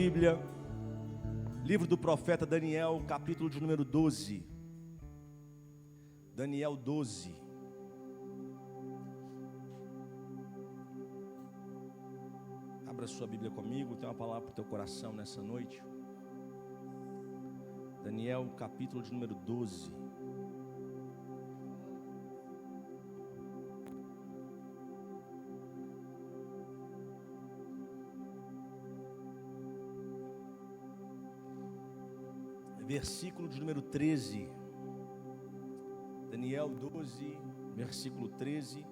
Bíblia, livro do profeta Daniel, capítulo de número 12. Daniel 12. Abra sua Bíblia comigo, tem uma palavra para o teu coração nessa noite. Daniel, capítulo de número 12. Versículo de número 13. Daniel 12, versículo 13.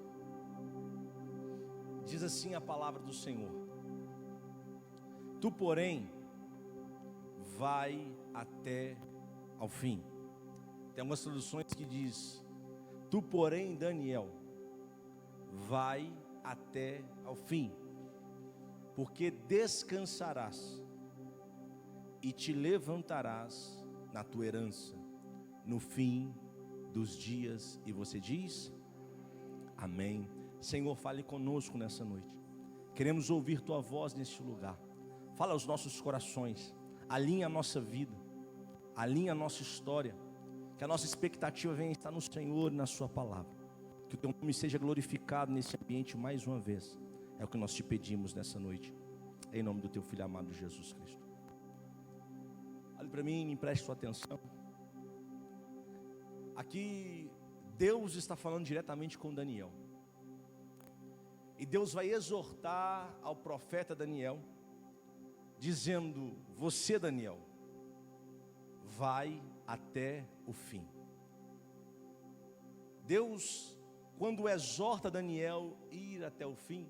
Diz assim a palavra do Senhor: Tu, porém, vai até ao fim. Tem algumas traduções que diz: Tu, porém, Daniel, vai até ao fim, porque descansarás e te levantarás na tua herança, no fim dos dias. E você diz: Amém. Senhor, fale conosco nessa noite. Queremos ouvir tua voz neste lugar. Fala aos nossos corações, alinha a nossa vida, alinha a nossa história, que a nossa expectativa venha estar no Senhor e na sua palavra. Que o teu nome seja glorificado nesse ambiente mais uma vez. É o que nós te pedimos nessa noite, em nome do teu Filho amado Jesus Cristo. Olhe para mim e me preste sua atenção. Aqui Deus está falando diretamente com Daniel. E Deus vai exortar ao profeta Daniel, dizendo: Você, Daniel, vai até o fim. Deus, quando exorta Daniel a ir até o fim,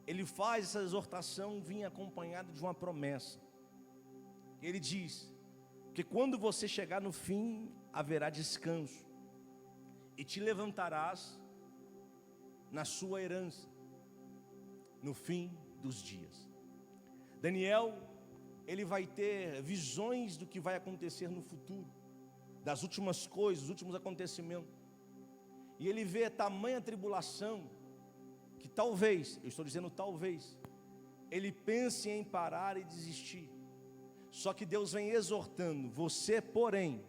Ele faz essa exortação vir acompanhada de uma promessa. Ele diz que quando você chegar no fim, haverá descanso, e te levantarás na sua herança, no fim dos dias. Daniel, ele vai ter visões do que vai acontecer no futuro, das últimas coisas, dos últimos acontecimentos, e ele vê tamanha tribulação, que talvez, eu estou dizendo talvez, ele pense em parar e desistir. Só que Deus vem exortando: Você, porém,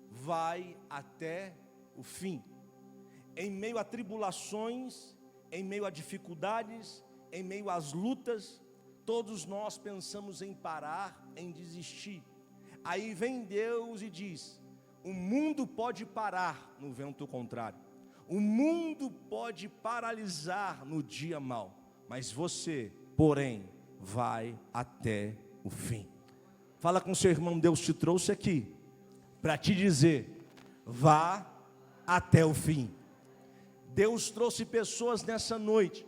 vai até o fim. Em meio a tribulações, em meio a dificuldades, em meio às lutas, todos nós pensamos em parar, em desistir. Aí vem Deus e diz: o mundo pode parar no vento contrário, o mundo pode paralisar no dia mau, mas você, porém, vai até o fim. Fala com seu irmão: Deus te trouxe aqui para te dizer: vá até o fim. Deus trouxe pessoas nessa noite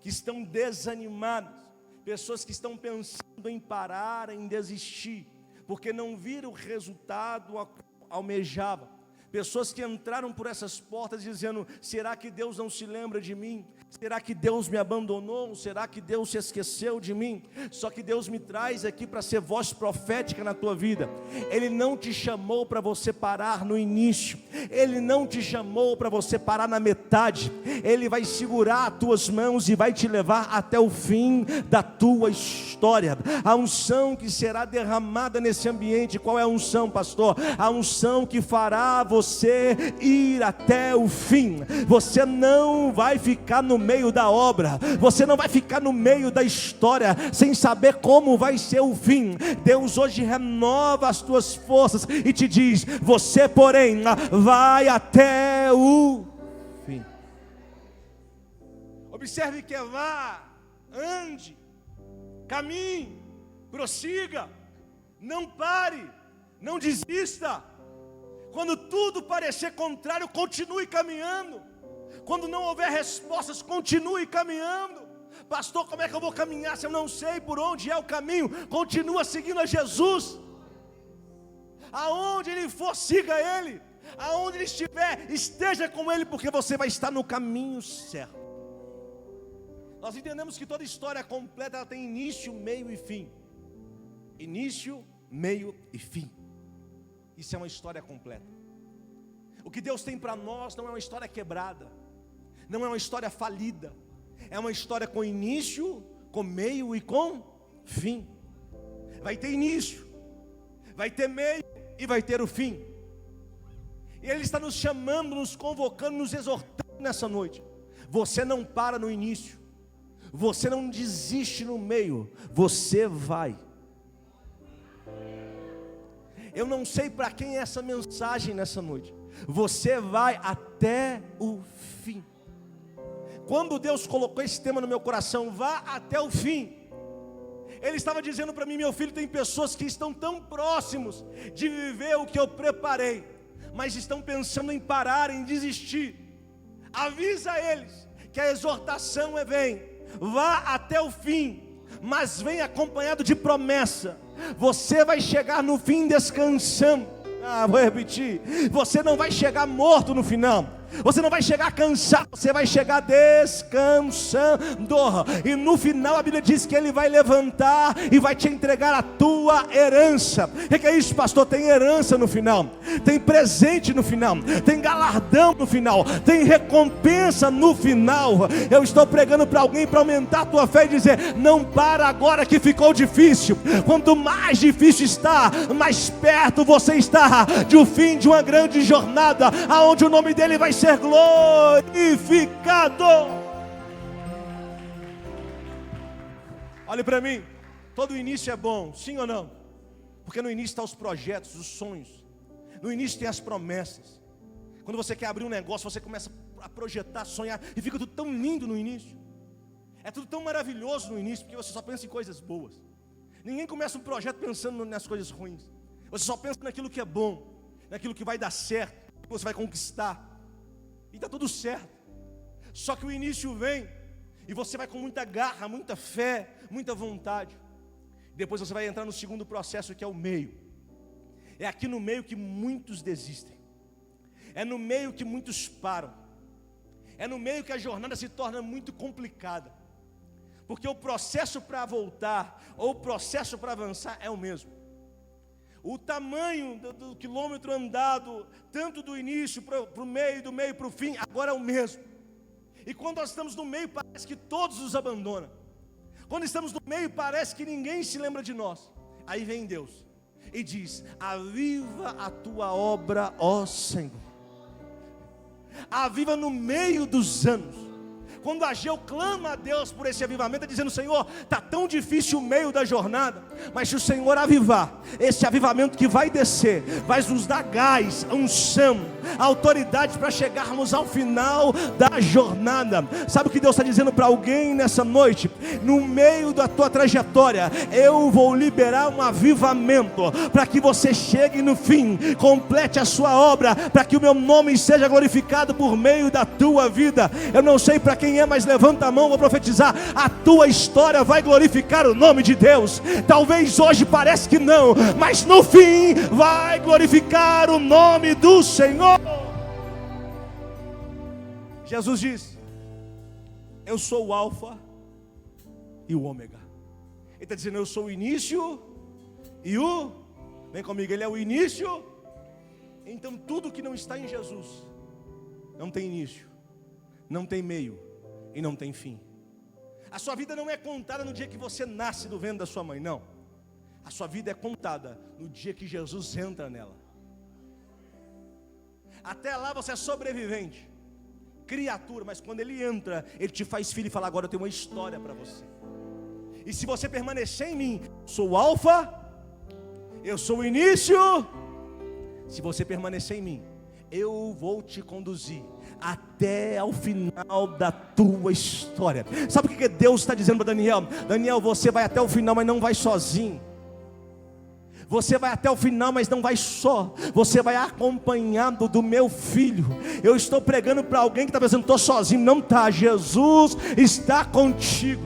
que estão desanimadas, pessoas que estão pensando em parar, em desistir, porque não viram o resultado almejava. Pessoas que entraram por essas portas dizendo: será que Deus não se lembra de mim? Será que Deus me abandonou? Será que Deus se esqueceu de mim? Só que Deus me traz aqui para ser voz profética na tua vida. Ele não te chamou para você parar no início, Ele não te chamou para você parar na metade. Ele vai segurar as tuas mãos e vai te levar até o fim da tua história. A unção que será derramada nesse ambiente, qual é a unção, pastor? A unção que fará você ir até o fim. Você não vai ficar no meio da obra, você não vai ficar no meio da história sem saber como vai ser o fim. Deus hoje renova as tuas forças e te diz: você, porém, vai até o fim. Observe que vá, ande, caminhe, prossiga, não pare, não desista. Quando tudo parecer contrário, continue caminhando. Quando não houver respostas, continue caminhando. Pastor, como é que eu vou caminhar se eu não sei por onde é o caminho? Continua seguindo a Jesus. Aonde Ele for, siga Ele. Aonde Ele estiver, esteja com Ele, porque você vai estar no caminho certo. Nós entendemos que toda história completa, ela tem início, meio e fim. Início, meio e fim. Isso é uma história completa. O que Deus tem para nós não é uma história quebrada, não é uma história falida, é uma história com início, com meio e com fim. vai ter início, vai ter meio e vai ter o fim. E Ele está nos chamando, nos convocando, nos exortando nessa noite. Você não para no início, você não desiste no meio, você vai. Eu não sei para quem é essa mensagem nessa noite. Você vai até o fim. Quando Deus colocou esse tema no meu coração, vá até o fim, Ele estava dizendo para mim: meu filho, tem pessoas que estão tão próximos de viver o que eu preparei, mas estão pensando em parar, em desistir. Avisa eles que a exortação vem, vá até o fim, mas vem acompanhado de promessa. Você vai chegar no fim descansando. Vou repetir, você não vai chegar morto no final, você não vai chegar cansado, você vai chegar descansando. E no final a Bíblia diz que Ele vai levantar e vai te entregar a tua herança. O que é isso, pastor? Tem herança no final, tem presente no final, tem galardão no final, tem recompensa no final. Eu estou pregando para alguém para aumentar a tua fé e dizer: não para agora que ficou difícil. Quanto mais difícil está, mais perto você está de um fim de uma grande jornada, aonde o nome dele vai ser glorificado. Olhe para mim, todo início é bom, sim ou não? Porque no início estão os projetos, os sonhos, no início tem as promessas. Quando você quer abrir um negócio, você começa a projetar, sonhar, e fica tudo tão lindo no início, é tudo tão maravilhoso no início, porque você só pensa em coisas boas. Ninguém começa um projeto pensando nas coisas ruins. Você só pensa naquilo que é bom, naquilo que vai dar certo, que você vai conquistar. E está tudo certo. Só que o início vem e você vai com muita garra, muita fé, muita vontade. Depois você vai entrar no segundo processo, que é o meio. É aqui no meio que muitos desistem. É no meio que muitos param. É no meio que a jornada se torna muito complicada. Porque o processo para voltar, ou o processo para avançar é o mesmo. O tamanho do quilômetro andado, tanto do início para o meio, do meio para o fim, agora é o mesmo. E quando nós estamos no meio, parece que todos nos abandonam. Quando estamos no meio, parece que ninguém se lembra de nós. Aí vem Deus e diz: aviva a tua obra, ó Senhor. Aviva no meio dos anos. Quando Ageu clama a Deus por esse avivamento, dizendo: Senhor, está tão difícil o meio da jornada, mas se o Senhor avivar, esse avivamento que vai descer, vai nos dar gás, unção, autoridade para chegarmos ao final da jornada. Sabe o que Deus está dizendo para alguém nessa noite? No meio da tua trajetória, eu vou liberar um avivamento, para que você chegue no fim, complete a sua obra, para que o meu nome seja glorificado por meio da tua vida. Eu não sei para quem é, mas levanta a mão, vou profetizar: a tua história vai glorificar o nome de Deus. Talvez hoje parece que não, mas no fim vai glorificar o nome do Senhor. Jesus diz: eu sou o alfa e o ômega. Ele está dizendo: eu sou o início e o... Vem comigo, Ele é o início. Então tudo que não está em Jesus não tem início, não tem meio e não tem fim. A sua vida não é contada no dia que você nasce do ventre da sua mãe, não. A sua vida é contada no dia que Jesus entra nela. Até lá você é sobrevivente, criatura, mas quando Ele entra, Ele te faz filho e fala: agora eu tenho uma história para você. E se você permanecer em mim, sou o alfa, eu sou o início. Se você permanecer em mim, eu vou te conduzir até ao final da tua história. Sabe o que Deus está dizendo para Daniel? Daniel, você vai até o final, mas não vai sozinho. Você vai até o final, mas não vai só. Você vai acompanhado do meu filho. Eu estou pregando para alguém que está pensando: estou sozinho. Não está, Jesus está contigo.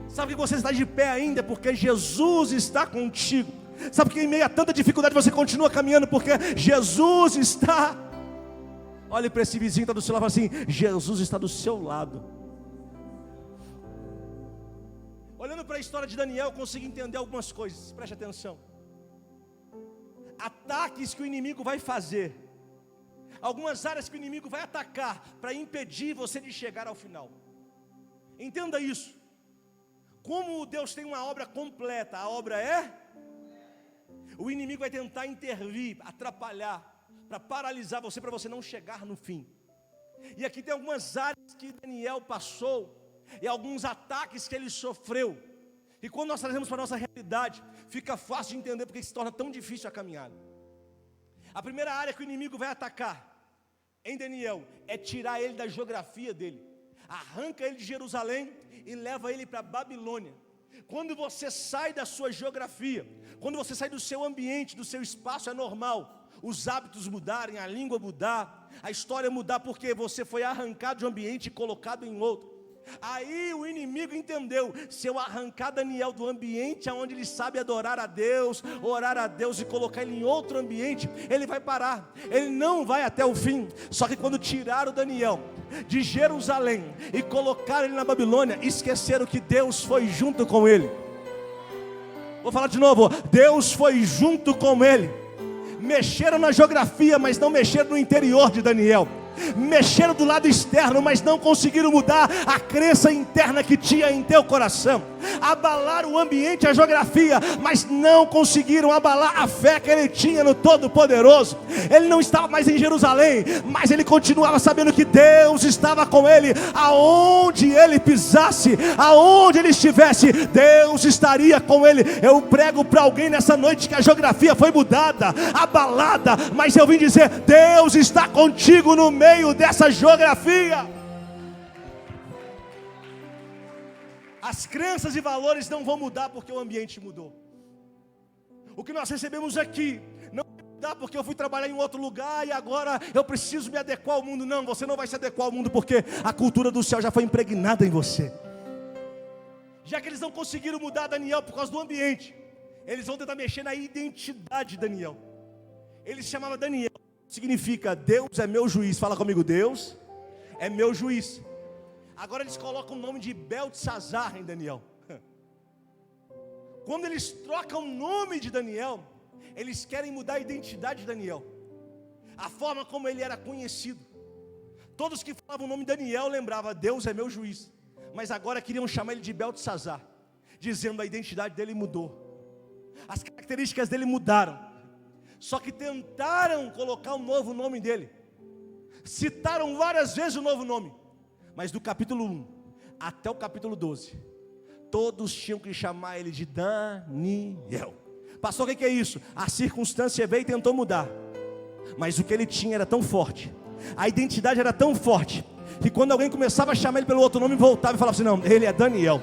Sabe que você está de pé ainda? Porque Jesus está contigo. Sabe que em meio a tanta dificuldade você continua caminhando? Porque Jesus está... Olhe para esse vizinho que está do seu lado e fala assim: Jesus está do seu lado. Olhando para a história de Daniel, eu consigo entender algumas coisas. Preste atenção. Ataques que o inimigo vai fazer, algumas áreas que o inimigo vai atacar para impedir você de chegar ao final. Entenda isso. Como Deus tem uma obra completa, a obra é? O inimigo vai tentar intervir, atrapalhar, para paralisar você, para você não chegar no fim. E aqui tem algumas áreas que Daniel passou, e alguns ataques que ele sofreu. E quando nós trazemos para a nossa realidade, fica fácil de entender porque se torna tão difícil a caminhada. A primeira área que o inimigo vai atacar em Daniel é tirar ele da geografia dele. Arranca ele de Jerusalém e leva ele para Babilônia. Quando você sai da sua geografia, quando você sai do seu ambiente, do seu espaço, é normal os hábitos mudarem, a língua mudar, a história mudar, porque você foi arrancado de um ambiente e colocado em outro. Aí o inimigo entendeu, se eu arrancar Daniel do ambiente onde ele sabe adorar a Deus, orar a Deus e colocar ele em outro ambiente, ele vai parar, ele não vai até o fim. Só que quando tiraram Daniel de Jerusalém e colocaram ele na Babilônia, esqueceram que Deus foi junto com ele. Vou falar de novo, Deus foi junto com ele. Mexeram na geografia, mas não mexeram no interior de Daniel. Mexeram do lado externo, mas não conseguiram mudar a crença interna que tinha em teu coração. Abalaram o ambiente, a geografia, mas não conseguiram abalar a fé que ele tinha no Todo-Poderoso. Ele não estava mais em Jerusalém, mas ele continuava sabendo que Deus estava com ele. Aonde ele pisasse, aonde ele estivesse, Deus estaria com ele. Eu prego para alguém nessa noite que a geografia foi mudada, abalada, mas eu vim dizer, Deus está contigo no meio dessa geografia. As crenças e valores não vão mudar porque o ambiente mudou. O que nós recebemos aqui não vai mudar porque eu fui trabalhar em outro lugar e agora eu preciso me adequar ao mundo. Não, você não vai se adequar ao mundo porque a cultura do céu já foi impregnada em você. Já que eles não conseguiram mudar Daniel por causa do ambiente, eles vão tentar mexer na identidade de Daniel. Ele se chamava Daniel, significa Deus é meu juiz. Fala comigo, Deus é meu juiz. Agora eles colocam o nome de Beltesazar em Daniel. Quando eles trocam o nome de Daniel, eles querem mudar a identidade de Daniel, a forma como ele era conhecido. Todos que falavam o nome de Daniel lembravam, Deus é meu juiz. Mas agora queriam chamar ele de Beltesazar, dizendo a identidade dele mudou, as características dele mudaram. Só que tentaram colocar um novo nome dele, citaram várias vezes o novo nome, mas do capítulo 1 até o capítulo 12, todos tinham que chamar ele de Daniel. Pastor, o que é isso? A circunstância veio e tentou mudar, mas o que ele tinha era tão forte, a identidade era tão forte, que quando alguém começava a chamar ele pelo outro nome, voltava e falava assim, não, ele é Daniel.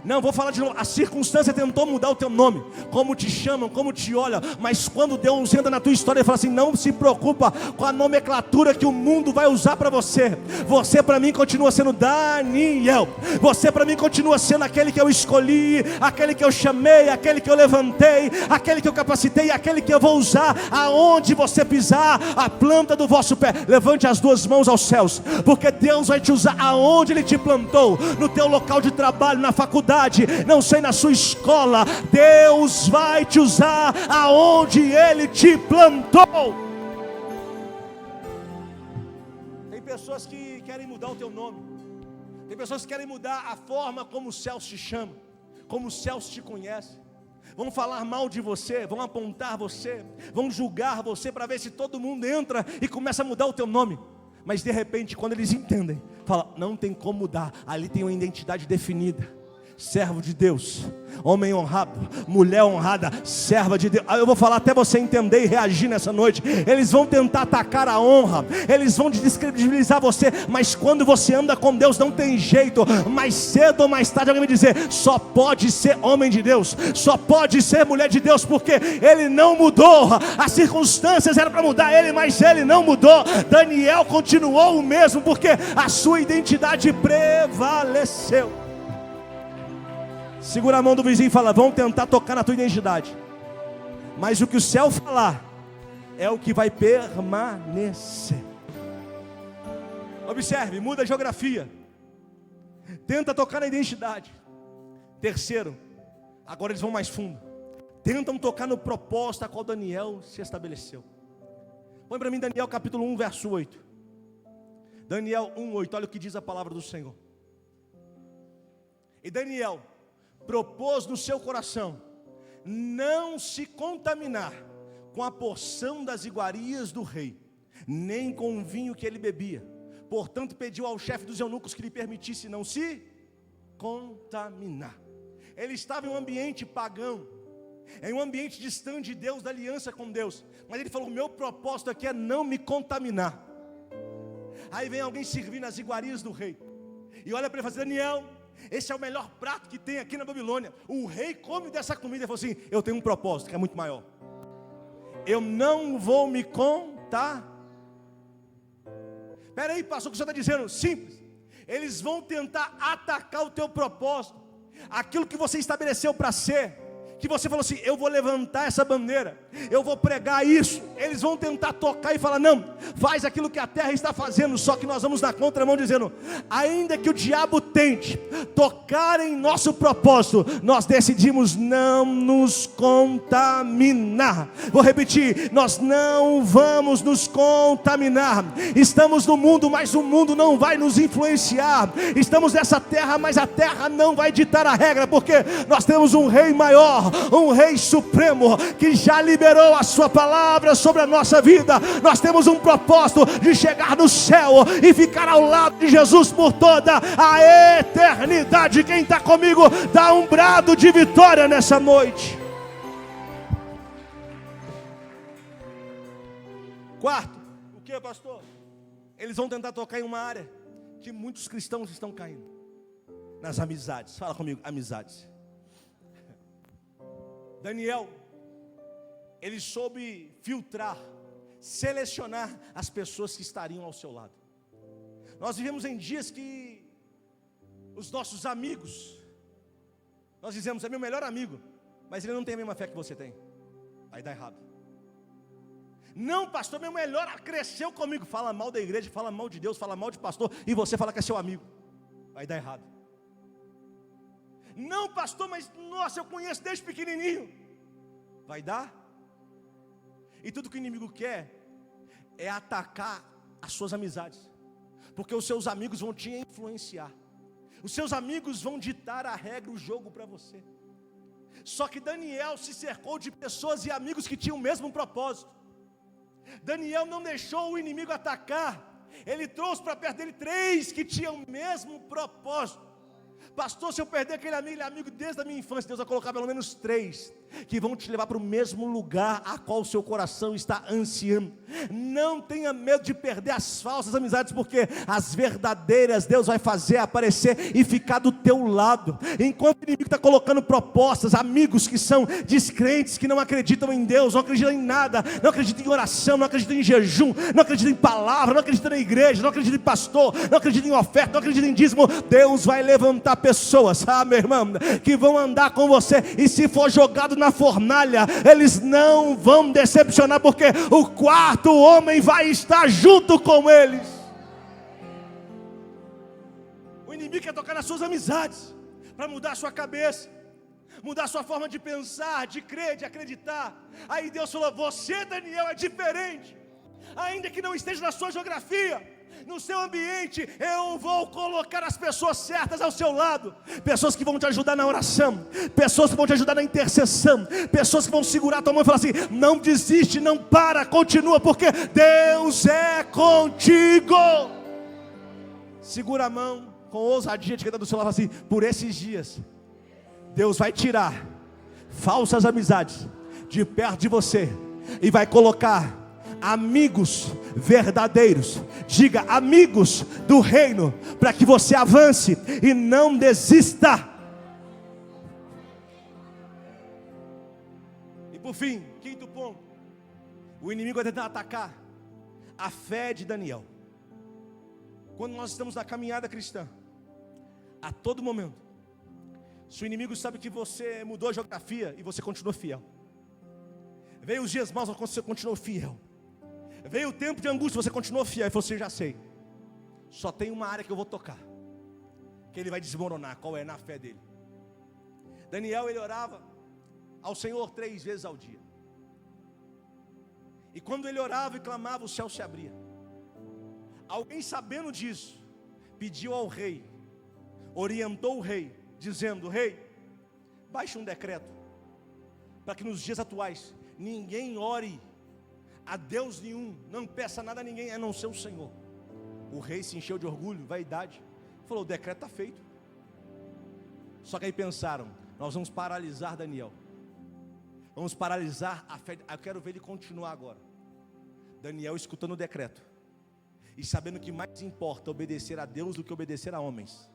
Não, vou falar de novo, a circunstância tentou mudar o teu nome, como te chamam, como te olham, mas quando Deus entra na tua história, ele fala assim, não se preocupa com a nomenclatura que o mundo vai usar para você. Você para mim continua sendo Daniel, você para mim continua sendo aquele que eu escolhi, aquele que eu chamei, aquele que eu levantei, aquele que eu capacitei, aquele que eu vou usar, aonde você pisar, a planta do vosso pé, levante as duas mãos aos céus, porque Deus vai te usar aonde Ele te plantou, no teu local de trabalho, na faculdade, não sei, na sua escola, Deus vai te usar aonde Ele te plantou. Tem pessoas que querem mudar o teu nome, tem pessoas que querem mudar a forma como os céus te chamam, como os céus te conhecem. Vão falar mal de você, vão apontar você, vão julgar você para ver se todo mundo entra e começa a mudar o teu nome. Mas de repente, quando eles entendem, fala, não tem como mudar, ali tem uma identidade definida. Servo de Deus, homem honrado, mulher honrada, serva de Deus. Eu vou falar até você entender e reagir nessa noite. Eles vão tentar atacar a honra, eles vão descredibilizar você, mas quando você anda com Deus não tem jeito. Mais cedo ou mais tarde alguém vai dizer, só pode ser homem de Deus, só pode ser mulher de Deus, porque ele não mudou. As circunstâncias eram para mudar ele, mas ele não mudou. Daniel continuou o mesmo, porque a sua identidade prevaleceu. Segura a mão do vizinho e fala, vão tentar tocar na tua identidade, mas o que o céu falar é o que vai permanecer. Observe, muda a geografia, tenta tocar na identidade. Terceiro, agora eles vão mais fundo, tentam tocar no propósito a qual Daniel se estabeleceu. Põe para mim Daniel capítulo 1 verso 8. Daniel 1:8, olha o que diz a palavra do Senhor. E Daniel propôs no seu coração não se contaminar com a porção das iguarias do rei, nem com o vinho que ele bebia. Portanto, pediu ao chefe dos eunucos que lhe permitisse não se contaminar. Ele estava em um ambiente pagão, em um ambiente distante de Deus, da aliança com Deus. Mas ele falou: meu propósito aqui é não me contaminar. Aí vem alguém servir nas iguarias do rei, e olha para ele e fala assim: Daniel, esse é o melhor prato que tem aqui na Babilônia. O rei come dessa comida. Ele falou assim: eu tenho um propósito que é muito maior. Eu não vou me contaminar. Espera aí, pastor, o que o senhor está dizendo? Simples. Eles vão tentar atacar o teu propósito, aquilo que você estabeleceu para ser, que você falou assim: eu vou levantar essa bandeira, eu vou pregar isso. Eles vão tentar tocar e falar: não, faz aquilo que a terra está fazendo. Só que nós vamos na contramão dizendo: ainda que o diabo tente tocar em nosso propósito, nós decidimos não nos contaminar. Vou repetir: nós não vamos nos contaminar. Estamos no mundo, mas o mundo não vai nos influenciar. Estamos nessa terra, mas a terra não vai ditar a regra, porque nós temos um rei maior, um rei supremo, que já liberou a sua palavra sobre a nossa vida. Nós temos um propósito de chegar no céu e ficar ao lado de Jesus por toda a eternidade. Quem está comigo, dá um brado de vitória nessa noite. Quarto, o que, pastor? Eles vão tentar tocar em uma área que muitos cristãos estão caindo: nas amizades. Fala comigo: amizades. Daniel, ele soube filtrar, selecionar as pessoas que estariam ao seu lado. Nós vivemos em dias que os nossos amigos, nós dizemos: é meu melhor amigo, mas ele não tem a mesma fé que você tem. Aí dá errado. Não, pastor, meu melhor cresceu comigo. Fala mal da igreja, fala mal de Deus, fala mal de pastor, e você fala que é seu amigo. Aí dá errado. Não, pastor, mas nossa, eu conheço desde pequenininho. Vai dar. E tudo que o inimigo quer é atacar as suas amizades, porque os seus amigos vão te influenciar. Os seus amigos vão ditar a regra, o jogo para você. Só que Daniel se cercou de pessoas e amigos que tinham o mesmo propósito. Daniel não deixou o inimigo atacar. Ele trouxe para perto dele 3 que tinham o mesmo propósito. Pastor, se eu perder aquele amigo, ele é amigo desde a minha infância. Deus vai colocar pelo menos 3 que vão te levar para o mesmo lugar a qual o seu coração está ansiando. Não tenha medo de perder as falsas amizades, porque as verdadeiras Deus vai fazer aparecer e ficar do teu lado. Enquanto o inimigo está colocando propostas, amigos que são descrentes, que não acreditam em Deus, não acreditam em nada, não acreditam em oração, não acreditam em jejum, não acreditam em palavra, não acreditam na igreja, não acreditam em pastor, não acreditam em oferta, não acreditam em dízimo, Deus vai levantar pessoas, meu irmão, que vão andar com você, e se for jogado na fornalha, eles não vão decepcionar, porque o quarto homem vai estar junto com eles. O inimigo quer tocar nas suas amizades, para mudar a sua cabeça, mudar a sua forma de pensar, de crer, de acreditar. Aí Deus falou: você, Daniel, é diferente. Ainda que não esteja na sua geografia, no seu ambiente, eu vou colocar as pessoas certas ao seu lado. Pessoas que vão te ajudar na oração, pessoas que vão te ajudar na intercessão, pessoas que vão segurar a tua mão e falar assim: não desiste, não para, continua, porque Deus é contigo. Segura a mão com ousadia de quem está do seu lado, assim: por esses dias Deus vai tirar falsas amizades de perto de você e vai colocar amigos verdadeiros. Diga: amigos do reino, para que você avance e não desista. E por fim, quinto ponto: o inimigo vai tentar atacar a fé de Daniel. Quando nós estamos na caminhada cristã, a todo momento, se o inimigo sabe que você mudou a geografia e você continuou fiel, veio os dias maus, você continuou fiel, veio o tempo de angústia, você continuou fiel, e falou assim: já sei, só tem uma área que eu vou tocar, que ele vai desmoronar. Qual é? Na fé dele. Daniel, ele orava ao Senhor 3 vezes ao dia, e quando ele orava e clamava, o céu se abria. Alguém, sabendo disso, pediu ao rei, orientou o rei dizendo: rei, baixe um decreto, para que nos dias atuais, ninguém ore a Deus nenhum, não peça nada a ninguém, a não ser o Senhor. O rei se encheu de orgulho, vaidade, falou: o decreto está feito. Só que aí pensaram: nós vamos paralisar Daniel, vamos paralisar a fé. Eu quero ver ele continuar agora. Daniel escutando o decreto e sabendo que mais importa obedecer a Deus do que obedecer a homens.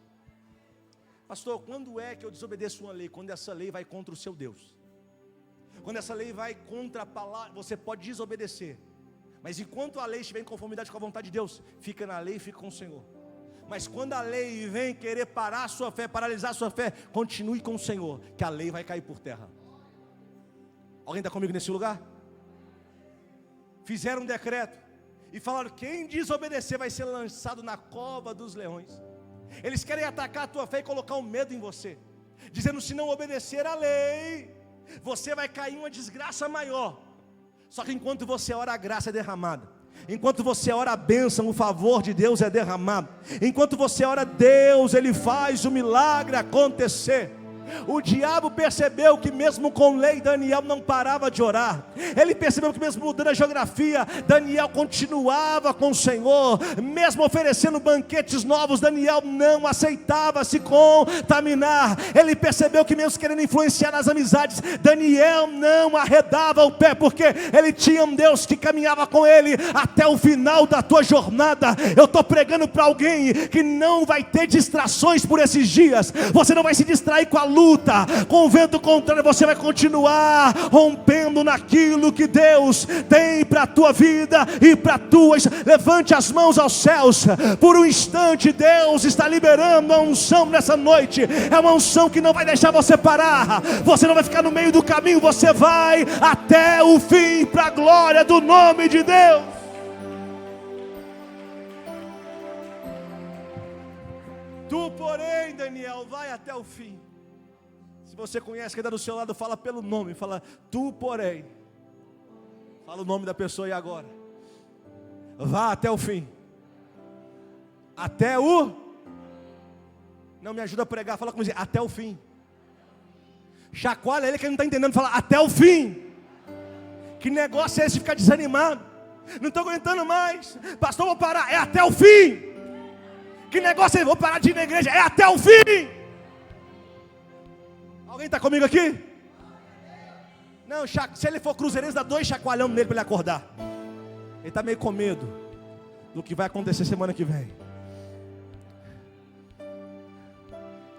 Pastor, quando é que eu desobedeço uma lei? Quando essa lei vai contra o seu Deus. Quando essa lei vai contra a palavra, você pode desobedecer, mas enquanto a lei estiver em conformidade com a vontade de Deus, fica na lei e fica com o Senhor. Mas quando a lei vem querer parar a sua fé, paralisar a sua fé, continue com o Senhor, que a lei vai cair por terra. Alguém está comigo nesse lugar? Fizeram um decreto e falaram: quem desobedecer vai ser lançado na cova dos leões. Eles querem atacar a tua fé e colocar um medo em você, dizendo: se não obedecer a lei, você vai cair em uma desgraça maior. Só que enquanto você ora, a graça é derramada. Enquanto você ora, a bênção, o favor de Deus é derramado. Enquanto você ora, Deus, Ele faz o milagre acontecer. O diabo percebeu que mesmo com lei, Daniel não parava de orar. Ele percebeu que mesmo mudando a geografia, Daniel continuava com o Senhor. Mesmo oferecendo banquetes novos, Daniel não aceitava se contaminar. Ele percebeu que mesmo querendo influenciar nas amizades, Daniel não arredava o pé, porque ele tinha um Deus que caminhava com ele até o final da tua jornada. Eu estou pregando para alguém que não vai ter distrações por esses dias. Você não vai se distrair com a luta, com o vento contrário. Você vai continuar rompendo naquilo que Deus tem para a tua vida e para a tua. Levante as mãos aos céus. Por um instante Deus está liberando a unção nessa noite. É uma unção que não vai deixar você parar. Você não vai ficar no meio do caminho, você vai até o fim, para a glória do nome de Deus. Tu, porém, Daniel, vai até o fim. Se você conhece quem está do seu lado, fala pelo nome. Fala: tu, porém. Fala o nome da pessoa aí agora. Vá até o fim. Até o... Não, me ajuda a pregar. Fala comigo: até o fim. Chacoalha ele que ele não está entendendo. Fala: até o fim. Que negócio é esse de ficar desanimado? Não estou aguentando mais. Pastor, vou parar. É até o fim. Que negócio é esse? Vou parar de ir na igreja. É até o fim. Alguém está comigo aqui? Não, se ele for cruzeirense, dá 2 chacoalhão nele para ele acordar. Ele está meio com medo do que vai acontecer semana que vem.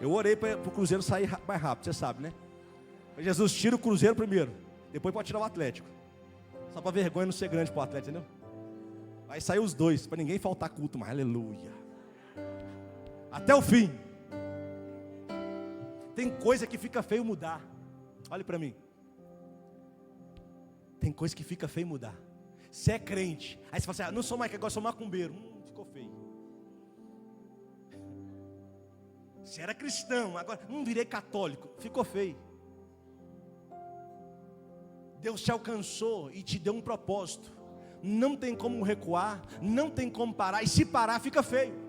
Eu orei para o Cruzeiro sair mais rápido, você sabe, né? Mas Jesus tira o Cruzeiro primeiro, depois pode tirar o Atlético. Só para vergonha não ser grande para o Atlético, entendeu? Vai sair os dois, para ninguém faltar culto mais, aleluia. Até o fim. Tem coisa que fica feio mudar. Olha para mim. Tem coisa que fica feio mudar. Você é crente, aí você fala assim: não sou mais que agora, sou macumbeiro. Ficou feio. Você era cristão, agora virei católico. Ficou feio. Deus te alcançou e te deu um propósito. Não tem como recuar, não tem como parar. E se parar, fica feio.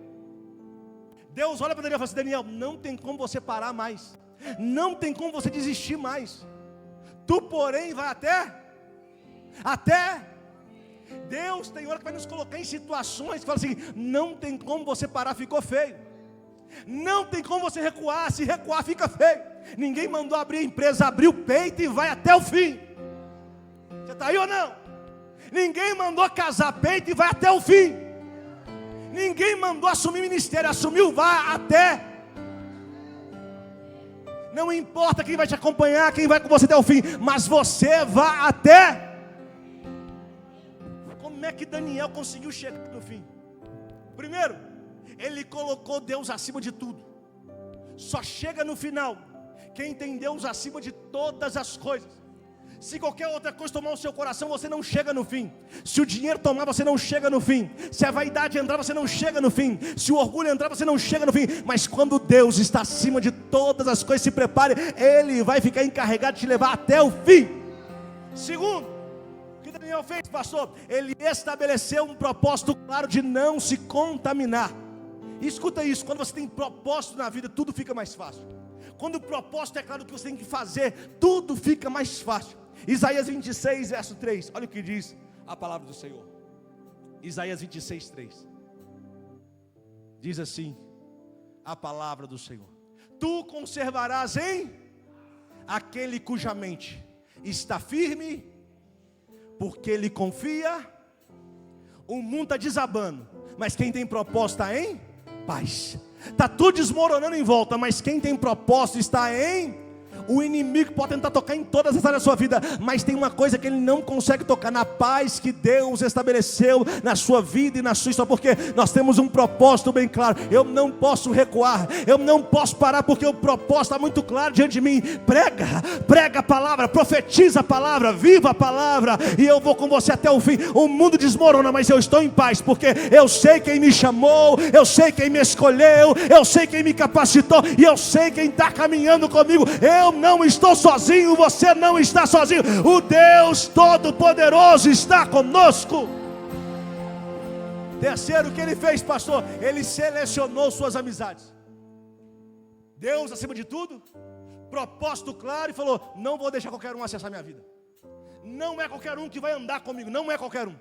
Deus olha para Daniel e fala assim: Daniel, não tem como você parar mais. Não tem como você desistir mais. Tu, porém, vai até. Deus tem hora que vai nos colocar em situações que fala assim: não tem como você parar, ficou feio. Não tem como você recuar, se recuar fica feio. Ninguém mandou abrir a empresa, abrir o peito e vai até o fim. Você está aí ou não? Ninguém mandou casar peito e vai até o fim. Ninguém mandou assumir ministério, assumiu, vá até. Não importa quem vai te acompanhar, quem vai com você até o fim, mas você vá até. Como é que Daniel conseguiu chegar no fim? Primeiro, ele colocou Deus acima de tudo. Só chega no final quem tem Deus acima de todas as coisas. Se qualquer outra coisa tomar o seu coração, você não chega no fim. Se o dinheiro tomar, você não chega no fim. Se a vaidade entrar, você não chega no fim. Se o orgulho entrar, você não chega no fim. Mas quando Deus está acima de todas as coisas, se prepare, Ele vai ficar encarregado de te levar até o fim. Segundo, o que Daniel fez, pastor? Ele estabeleceu um propósito claro de não se contaminar. E escuta isso: quando você tem propósito na vida, tudo fica mais fácil. Quando o propósito é claro o que você tem que fazer, tudo fica mais fácil. Isaías 26, verso 3, olha o que diz a palavra do Senhor. Isaías 26, 3. Diz assim a palavra do Senhor: tu conservarás em aquele cuja mente está firme, porque ele confia. O mundo está desabando, mas quem tem propósito está em paz. Está tudo desmoronando em volta, mas quem tem propósito está em... O inimigo pode tentar tocar em todas as áreas da sua vida, mas tem uma coisa que ele não consegue tocar: na paz que Deus estabeleceu na sua vida e na sua história. Porque nós temos um propósito bem claro. Eu não posso recuar, eu não posso parar, porque o propósito está muito claro diante de mim. Prega a palavra, profetiza a palavra, viva a palavra, e eu vou com você até o fim. O mundo desmorona, mas eu estou em paz, porque eu sei quem me chamou, eu sei quem me escolheu, eu sei quem me capacitou, e eu sei quem está caminhando comigo. Eu não estou sozinho, você não está sozinho. O Deus Todo-Poderoso está conosco. Terceiro, o que ele fez, pastor? Ele selecionou suas amizades. Deus acima de tudo, propósito claro, e falou: não vou deixar qualquer um acessar minha vida. Não é qualquer um que vai andar comigo, não é qualquer um.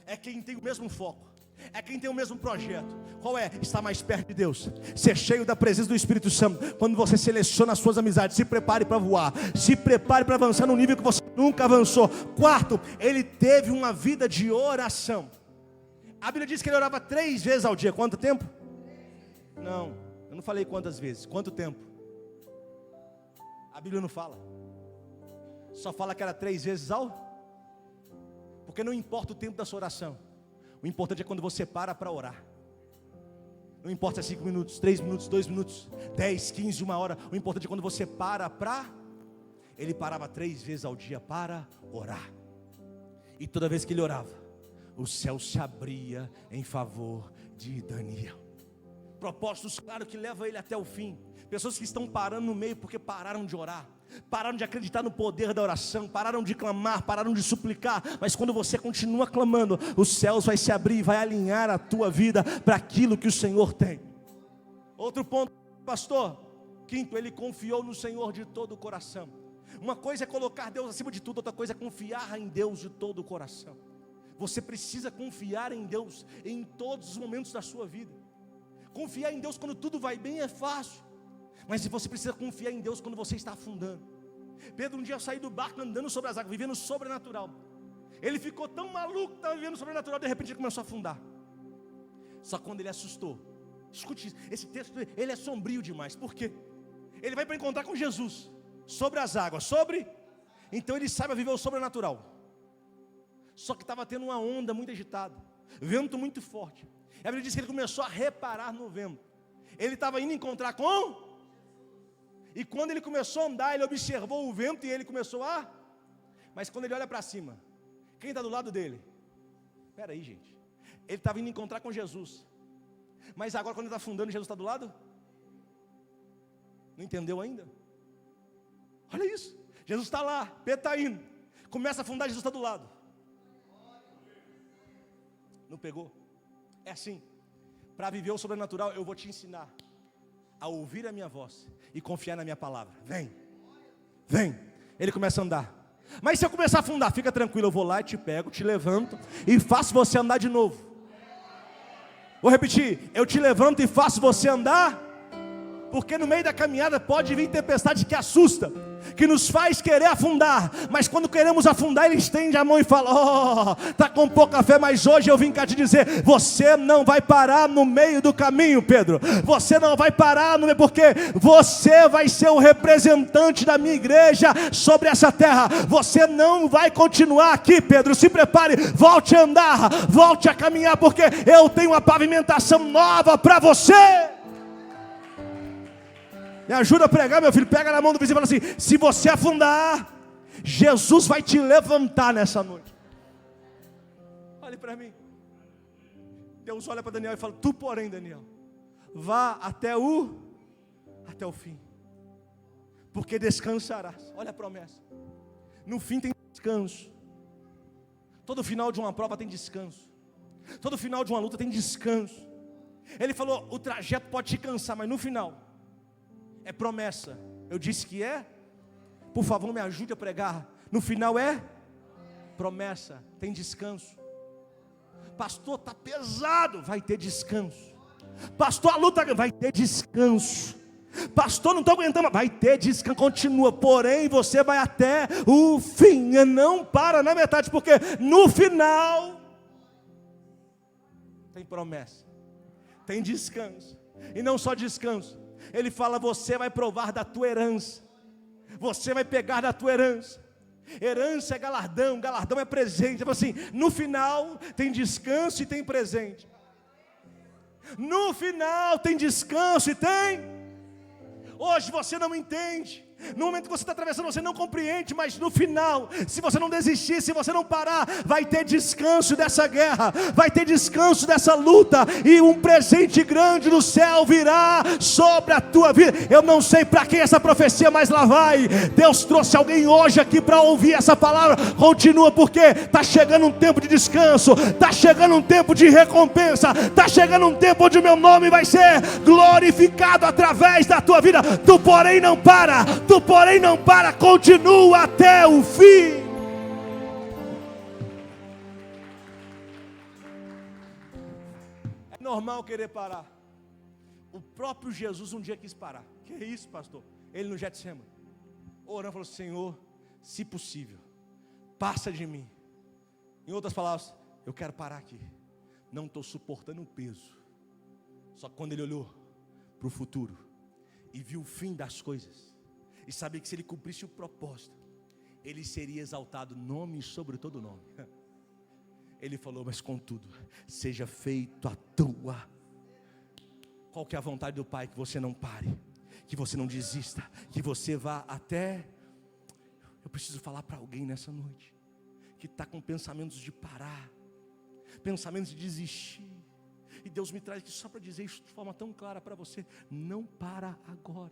É quem tem o mesmo foco, é quem tem o mesmo projeto. Qual é? Estar mais perto de Deus, ser cheio da presença do Espírito Santo. Quando você seleciona as suas amizades, se prepare para voar, se prepare para avançar num nível que você nunca avançou. Quarto, ele teve uma vida de oração. A Bíblia diz que ele orava 3 vezes ao dia. Quanto tempo? Não, eu não falei quantas vezes, quanto tempo? A Bíblia não fala, só fala que era 3 vezes porque não importa o tempo da sua oração, o importante é quando você para orar. Não importa se é 5 minutos, 3 minutos, 2 minutos, 10, 15, 1 hora. O importante é quando você Ele parava 3 vezes ao dia para orar. E toda vez que ele orava, o céu se abria em favor de Daniel. Propósitos claros que levam ele até o fim. Pessoas que estão parando no meio porque pararam de orar, pararam de acreditar no poder da oração, pararam de clamar, pararam de suplicar. Mas quando você continua clamando, os céus vai se abrir e vai alinhar a tua vida para aquilo que o Senhor tem. Outro ponto, pastor. Quinto, ele confiou no Senhor de todo o coração. Uma coisa é colocar Deus acima de tudo, outra coisa é confiar em Deus de todo o coração. Você precisa confiar em Deus em todos os momentos da sua vida. Confiar em Deus quando tudo vai bem é fácil, mas você precisa confiar em Deus quando você está afundando. Pedro um dia saiu do barco andando sobre as águas, vivendo sobrenatural. Ele ficou tão maluco que estava vivendo sobrenatural, de repente ele começou a afundar. Só quando ele assustou. Escute isso, esse texto ele é sombrio demais. Por quê? Ele vai para encontrar com Jesus sobre as águas, então ele sabe viver o sobrenatural. Só que estava tendo uma onda muito agitada, vento muito forte. A Bíblia diz que ele começou a reparar no vento. Ele estava indo encontrar e quando ele começou a andar, ele observou o vento e ele começou a... Mas quando ele olha para cima, quem está do lado dele? Espera aí, gente. Ele estava indo encontrar com Jesus, mas agora quando ele está afundando, Jesus está do lado? Não entendeu ainda? Olha isso, Jesus está lá, Pedro está indo, começa a afundar, Jesus está do lado. Não pegou? É assim, para viver o sobrenatural, eu vou te ensinar a ouvir a minha voz e confiar na minha palavra. Vem. Ele começa a andar. Mas se eu começar a afundar, fica tranquilo, eu vou lá e te pego, te levanto e faço você andar de novo. Vou repetir, eu te levanto e faço você andar. Porque no meio da caminhada pode vir tempestade que assusta, que nos faz querer afundar. Mas quando queremos afundar, Ele estende a mão e fala: está com pouca fé, mas hoje eu vim cá te dizer, você não vai parar no meio do caminho, Pedro. Você não vai parar no meio, porque você vai ser o representante da minha igreja sobre essa terra. Você não vai continuar aqui, Pedro. Se prepare, volte a andar, volte a caminhar, porque eu tenho uma pavimentação nova para você. Me ajuda a pregar, meu filho. Pega na mão do vizinho e fala assim: se você afundar, Jesus vai te levantar nessa noite. Olhe para mim. Deus olha para Daniel e fala: tu porém, Daniel, vá até o fim, porque descansarás. Olha a promessa. No fim tem descanso. Todo final de uma prova tem descanso. Todo final de uma luta tem descanso. Ele falou: o trajeto pode te cansar, mas no final é promessa. Eu disse que é? Por favor, me ajude a pregar. No final é promessa, tem descanso. Pastor, está pesado, vai ter descanso. Pastor, a luta vai ter descanso. Pastor, não estou aguentando, vai ter descanso, continua. Porém, você vai até o fim, não para na metade, porque no final tem promessa, tem descanso. E não só descanso, ele fala: você vai provar da tua herança, você vai pegar da tua herança. Herança é galardão, galardão é presente. Então, assim, no final tem descanso e tem presente. No final tem descanso e tem. Hoje você não entende, no momento que você está atravessando você não compreende, mas no final, se você não desistir, se você não parar, vai ter descanso dessa guerra, vai ter descanso dessa luta, e um presente grande do céu virá sobre a tua vida. Eu não sei para quem essa profecia, mas lá vai. Deus trouxe alguém hoje aqui para ouvir essa palavra. Continua, porque está chegando um tempo de descanso, está chegando um tempo de recompensa, está chegando um tempo onde o meu nome vai ser glorificado através da tua vida. Tu porém não para, tu porém não para, continua até o fim. É normal querer parar. O próprio Jesus um dia quis parar. Que é isso, pastor? Ele no Getsemane, orando, falou: Senhor, se possível, passa de mim. Em outras palavras, eu quero parar aqui, não estou suportando o peso. Só que quando ele olhou para o futuro e viu o fim das coisas, e sabia que se ele cumprisse o propósito, ele seria exaltado nome sobre todo nome. Ele falou: mas contudo, seja feito a tua. Qual que é a vontade do Pai? Que você não pare, que você não desista, que você vá até. Eu preciso falar para alguém nessa noite, que está com pensamentos de parar, pensamentos de desistir. E Deus me traz aqui só para dizer isso de forma tão clara para você: não para agora,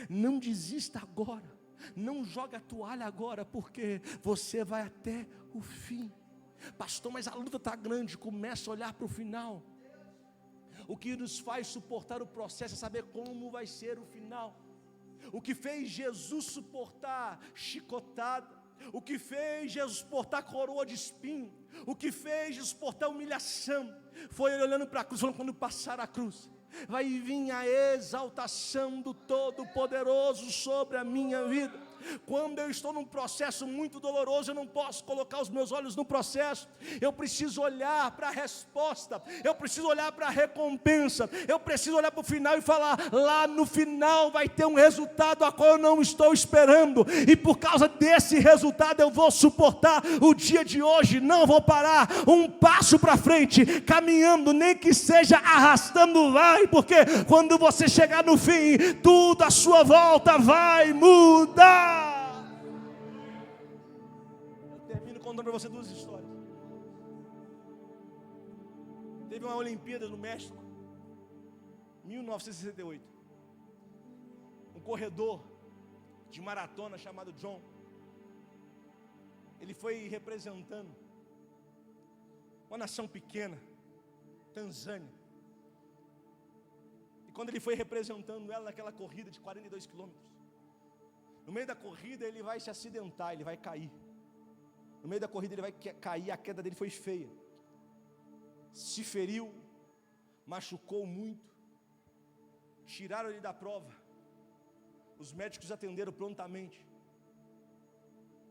não desista agora, não joga a toalha agora, porque você vai até o fim. Pastor, mas a luta está grande. Começa a olhar para o final. O que nos faz suportar o processo é saber como vai ser o final. O que fez Jesus suportar chicotada, o que fez Jesus suportar coroa de espinho, o que fez Jesus suportar humilhação, foi ele olhando para a cruz, falando: quando passar a cruz, vai vir a exaltação do Todo-Poderoso sobre a minha vida. Quando eu estou num processo muito doloroso, eu não posso colocar os meus olhos no processo, eu preciso olhar para a resposta, eu preciso olhar para a recompensa, eu preciso olhar para o final e falar: lá no final vai ter um resultado a qual eu não estou esperando, e por causa desse resultado eu vou suportar o dia de hoje, não vou parar, um passo para frente, caminhando, nem que seja arrastando, vai, porque quando você chegar no fim, tudo à sua volta vai mudar. Eu termino contando para você duas histórias. Teve uma Olimpíada no México, 1968. Um corredor de maratona chamado John, ele foi representando uma nação pequena, Tanzânia. E quando ele foi representando ela naquela corrida de 42 quilômetros, no meio da corrida ele vai se acidentar, ele vai cair. No meio da corrida ele vai cair, a queda dele foi feia. Se feriu, machucou muito, tiraram ele da prova. Os médicos atenderam prontamente.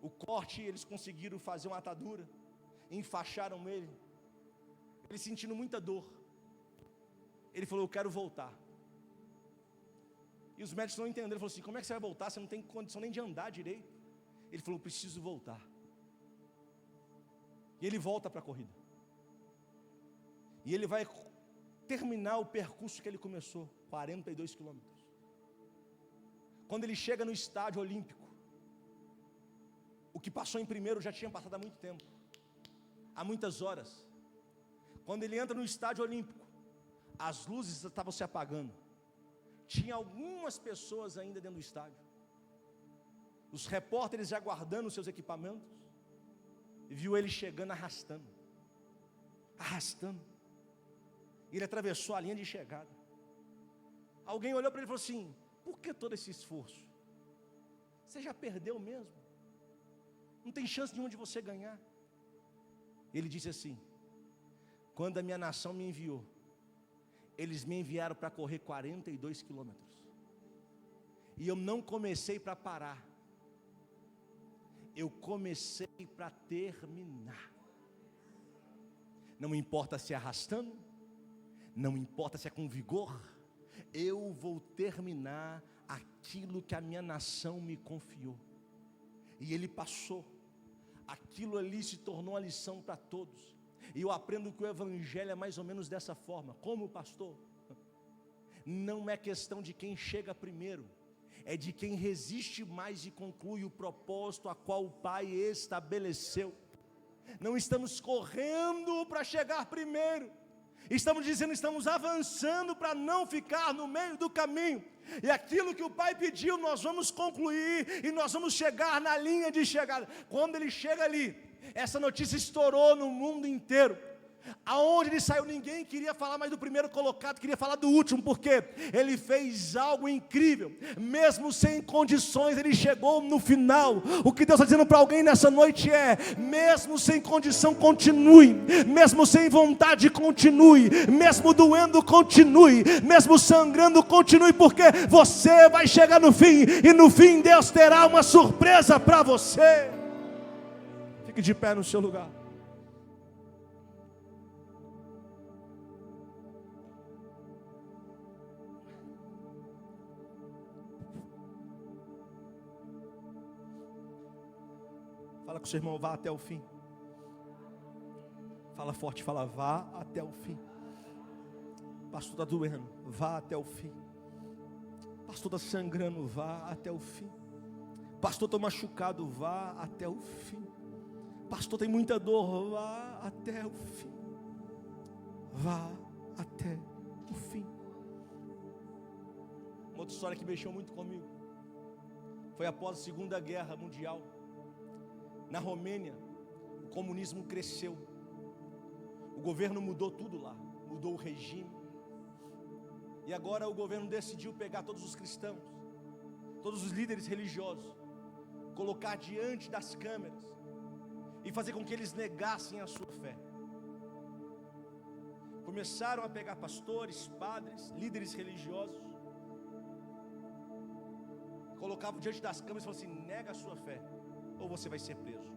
O corte, eles conseguiram fazer uma atadura, enfaixaram ele. Ele sentindo muita dor. Ele falou: eu quero voltar. E os médicos não entenderam. Ele falou assim: como é que você vai voltar? Você não tem condição nem de andar direito. Ele falou: preciso voltar. E ele volta para a corrida. E ele vai terminar o percurso que ele começou, 42 quilômetros. Quando ele chega no estádio olímpico, o que passou em primeiro já tinha passado há muito tempo, há muitas horas. Quando ele entra no estádio olímpico, as luzes estavam se apagando. Tinha algumas pessoas ainda dentro do estádio. Os repórteres já guardando os seus equipamentos. E viu ele chegando arrastando. Ele atravessou a linha de chegada. Alguém olhou para ele e falou assim: por que todo esse esforço? Você já perdeu mesmo. Não tem chance nenhuma de você ganhar. Ele disse assim: quando a minha nação me enviou, eles me enviaram para correr 42 quilômetros. E eu não comecei para parar. Eu comecei para terminar. Não importa se é arrastando, não importa se é com vigor, eu vou terminar aquilo que a minha nação me confiou. E ele passou. Aquilo ali se tornou uma lição para todos. E eu aprendo que o evangelho é mais ou menos dessa forma. Como pastor? Não é questão de quem chega primeiro, é de quem resiste mais e conclui o propósito a qual o Pai estabeleceu. Não estamos correndo para chegar primeiro, estamos dizendo, estamos avançando para não ficar no meio do caminho. E aquilo que o Pai pediu, nós vamos concluir, e nós vamos chegar na linha de chegada. Quando ele chega ali, essa notícia estourou no mundo inteiro. Aonde ele saiu, ninguém queria falar mais do primeiro colocado, queria falar do último, porque ele fez algo incrível. Mesmo sem condições, ele chegou no final. O que Deus está dizendo para alguém nessa noite é: mesmo sem condição, continue. Mesmo sem vontade, continue. Mesmo doendo, continue. Mesmo sangrando, continue, porque você vai chegar no fim, e no fim Deus terá uma surpresa para você. Fique de pé no seu lugar. Fala com o seu irmão, vá até o fim. Fala forte, fala, vá até o fim. Pastor está doendo, vá até o fim. Pastor está sangrando, vá até o fim. Pastor está machucado, vá até o fim. Pastor tem muita dor, vá até o fim. Vá até o fim. Uma outra história que mexeu muito comigo foi após a Segunda Guerra Mundial. Na Romênia, o comunismo cresceu. O governo mudou tudo lá, mudou o regime. E agora o governo decidiu pegar todos os cristãos, todos os líderes religiosos, colocar diante das câmeras e fazer com que eles negassem a sua fé. Começaram a pegar pastores, padres, líderes religiosos, colocavam diante das câmeras e falavam assim: nega a sua fé, ou você vai ser preso.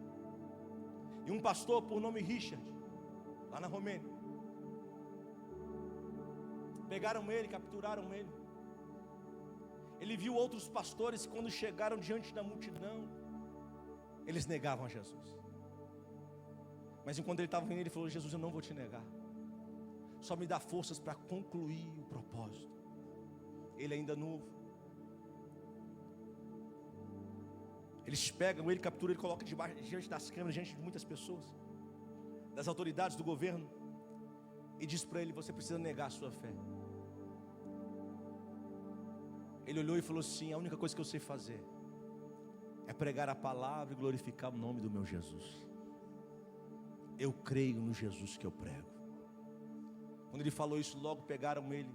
E um pastor por nome Richard, lá na Romênia, pegaram ele, capturaram ele. Ele viu outros pastores que, quando chegaram diante da multidão, eles negavam a Jesus. Mas enquanto ele estava vendo, ele falou: Jesus, eu não vou te negar, só me dá forças para concluir o propósito. Ele ainda novo. Eles pegam ele, capturam ele, colocam diante das câmeras, diante de muitas pessoas, das autoridades do governo, e diz para ele: você precisa negar a sua fé. Ele olhou e falou assim: a única coisa que eu sei fazer é pregar a palavra e glorificar o nome do meu Jesus. Eu creio no Jesus que eu prego. Quando ele falou isso, logo pegaram ele,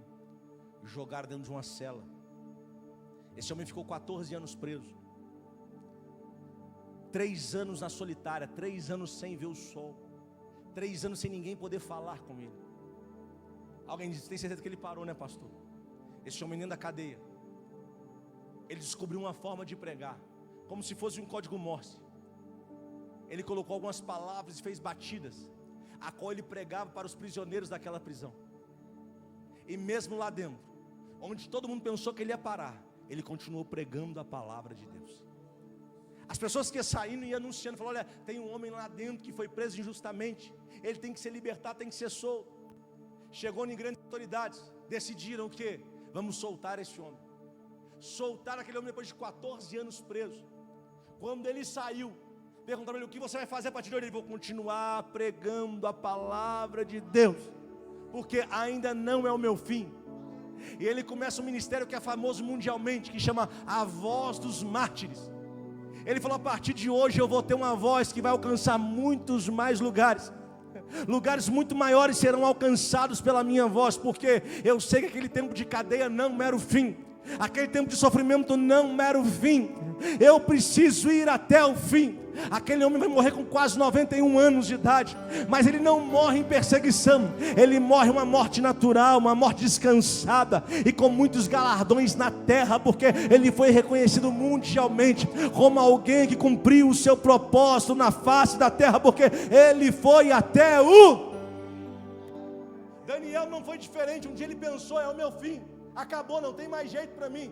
jogaram dentro de uma cela. Esse homem ficou 14 anos preso, 3 anos na solitária, 3 anos sem ver o sol, 3 anos sem ninguém poder falar com ele. Alguém diz: tem certeza que ele parou, né, pastor? Esse homem dentro da cadeia, ele descobriu uma forma de pregar, como se fosse um código Morse. Ele colocou algumas palavras e fez batidas, a qual ele pregava para os prisioneiros daquela prisão. E mesmo lá dentro, onde todo mundo pensou que ele ia parar, ele continuou pregando a palavra de Deus. As pessoas que iam saindo e anunciando, falaram: olha, tem um homem lá dentro que foi preso injustamente, ele tem que ser libertado, tem que ser solto. Chegou em grandes autoridades, decidiram o quê? Vamos soltar esse homem. Soltaram aquele homem depois de 14 anos preso. Quando ele saiu, perguntaram ele: o que você vai fazer a partir de hoje? Ele: vou continuar pregando a palavra de Deus, porque ainda não é o meu fim. E ele começa um ministério que é famoso mundialmente, que chama A Voz dos Mártires. Ele falou: a partir de hoje eu vou ter uma voz que vai alcançar muitos mais lugares. Lugares muito maiores serão alcançados pela minha voz, porque eu sei que aquele tempo de cadeia não era o fim. Aquele tempo de sofrimento não era o fim. Eu preciso ir até o fim. Aquele homem vai morrer com quase 91 anos de idade, mas ele não morre em perseguição. Ele morre uma morte natural, uma morte descansada e com muitos galardões na terra, porque ele foi reconhecido mundialmente como alguém que cumpriu o seu propósito na face da terra, porque ele foi até o... Daniel não foi diferente. Um dia ele pensou: é o meu fim, acabou, não tem mais jeito para mim,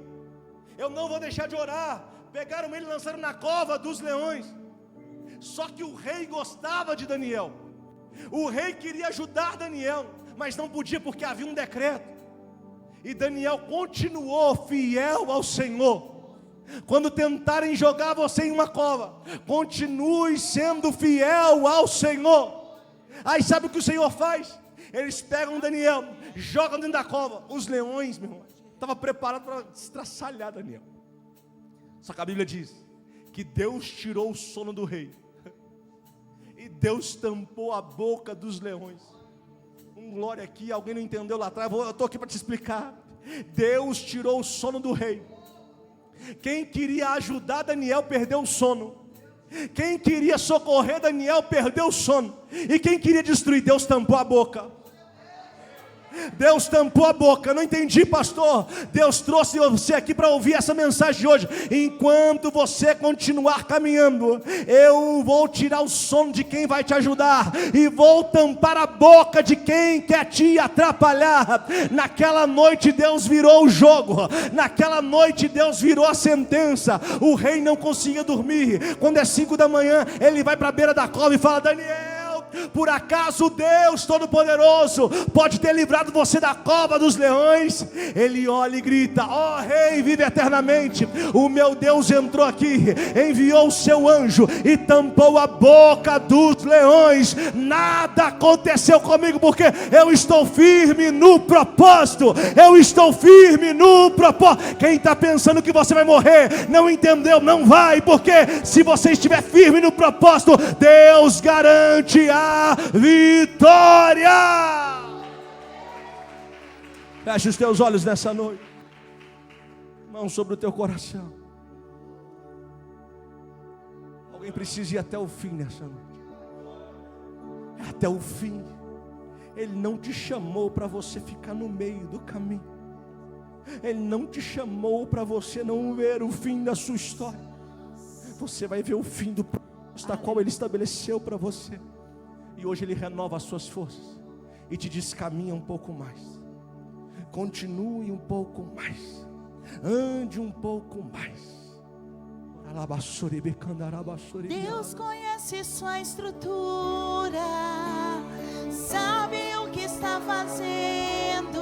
eu não vou deixar de orar. Pegaram ele e lançaram na cova dos leões. Só que o rei gostava de Daniel, o rei queria ajudar Daniel, mas não podia porque havia um decreto. E Daniel continuou fiel ao Senhor. Quando tentarem jogar você em uma cova, continue sendo fiel ao Senhor. Aí sabe o que o Senhor faz? Eles pegam Daniel, jogam dentro da cova. Os leões, meu irmão, estavam preparados para estraçalhar Daniel. Só que a Bíblia diz que Deus tirou o sono do rei, e Deus tampou a boca dos leões. Glória aqui, alguém não entendeu lá atrás, eu estou aqui para te explicar. Deus tirou o sono do rei. Quem queria ajudar Daniel perdeu o sono. Quem queria socorrer Daniel perdeu o sono. E quem queria destruir, Deus tampou a boca. Deus tampou a boca. Não entendi, pastor. Deus trouxe você aqui para ouvir essa mensagem de hoje. Enquanto você continuar caminhando, eu vou tirar o sono de quem vai te ajudar, e vou tampar a boca de quem quer te atrapalhar. Naquela noite Deus virou o jogo. Naquela noite Deus virou a sentença. O rei não conseguia dormir. Quando é 5 da manhã, ele vai para a beira da cova e fala: Daniel, por acaso Deus Todo-Poderoso pode ter livrado você da cova dos leões? Ele olha e grita: ó rei, vive eternamente. O meu Deus entrou aqui, enviou o seu anjo e tampou a boca dos leões. Nada aconteceu comigo, porque eu estou firme no propósito. Eu estou firme no propósito. Quem está pensando que você vai morrer, não entendeu, não vai, porque se você estiver firme no propósito, Deus garante a vitória. Feche os teus olhos nessa noite, mão sobre o teu coração. Alguém precisa ir até o fim nessa noite. Até o fim. Ele não te chamou para você ficar no meio do caminho. Ele não te chamou para você não ver o fim da sua história. Você vai ver o fim do propósito a qual Ele estabeleceu para você. E hoje Ele renova as suas forças e te diz: caminha um pouco mais, continue um pouco mais, ande um pouco mais. Deus conhece sua estrutura, sabe o que está fazendo.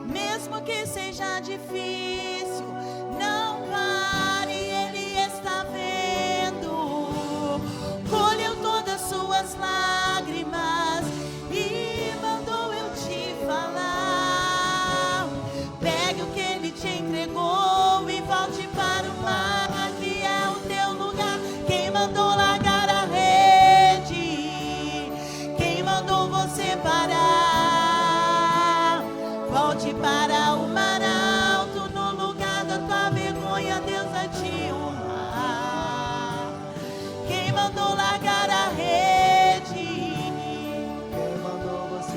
Mesmo que seja difícil, não pare, Ele está vendo. Colheu todas suas lágrimas e mandou eu te falar. Pegue o que Ele te entregou e volte para o mar, que é o teu lugar. Quem mandou largar a rede? Quem mandou você parar? Volte para